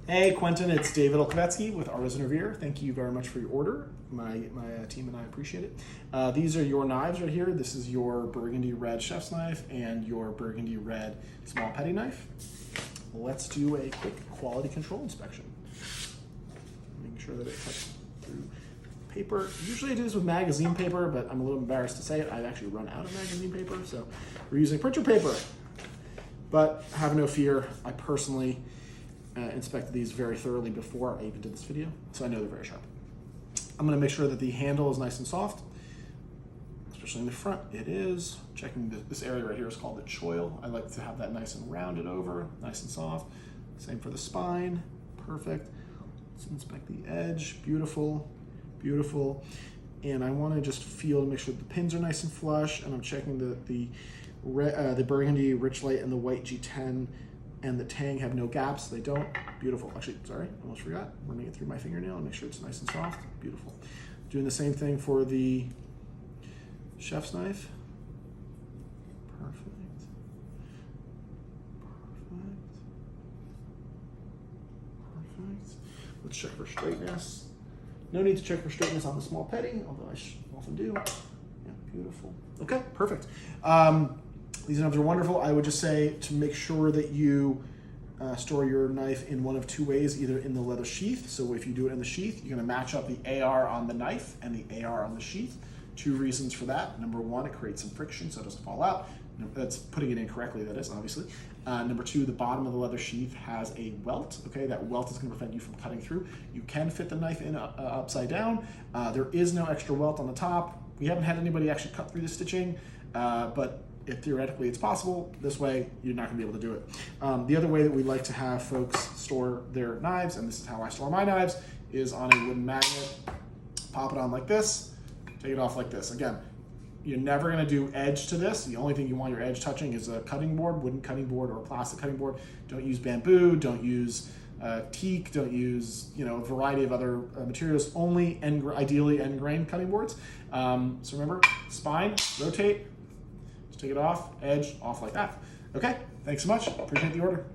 Hey Quentin, it's David Olkowetsky with Artisan Revere. Thank you very much for your order. My team and I appreciate it. These are your knives right here. This is your burgundy red chef's knife and your burgundy red small petty knife. Let's do a quick quality control inspection. Making sure that it cuts through paper. Usually I do this with magazine paper, but I'm a little embarrassed to say it. I've actually run out of magazine paper, so we're using printer paper. But have no fear, I personally inspected these very thoroughly before I even did this video, so I know they're very sharp. I'm going to make sure that the handle is nice and soft, especially in the front. It is. Checking this area right here is called the choil. I like to have that nice and rounded over, nice and soft. Same for the spine. Perfect. Let's inspect the edge. Beautiful, beautiful. And I want to just feel to make sure the pins are nice and flush. And I'm checking the burgundy rich light and the white G10 and the tang have no gaps. They don't. Beautiful. Actually, sorry, almost forgot. Running it through my fingernail and make sure it's nice and soft. Beautiful. Doing the same thing for the chef's knife. Perfect. Perfect. Perfect. Let's check for straightness. No need to check for straightness on the small petty, although I often do. Yeah, beautiful. Okay, perfect. These knives are wonderful. I would just say to make sure that you store your knife in one of two ways, either in the leather sheath. So if you do it in the sheath, you're gonna match up the AR on the knife and the AR on the sheath. Two reasons for that. Number one, it creates some friction so it doesn't fall out. That's putting it in correctly, that is, obviously. Number two, the bottom of the leather sheath has a welt, okay? That welt is gonna prevent you from cutting through. You can fit the knife in upside down. There is no extra welt on the top. We haven't had anybody actually cut through the stitching, but if theoretically it's possible, this way you're not gonna be able to do it. The other way that we like to have folks store their knives, and this is how I store my knives, is on a wooden magnet. Pop it on like this, take it off like this. Again, you're never gonna do edge to this. The only thing you want your edge touching is a cutting board, wooden cutting board or a plastic cutting board. Don't use bamboo, don't use teak, don't use a variety of other materials, only ideally end grain cutting boards. So remember, spine, rotate, take it off, edge, off like that. Okay, thanks so much. Appreciate the order.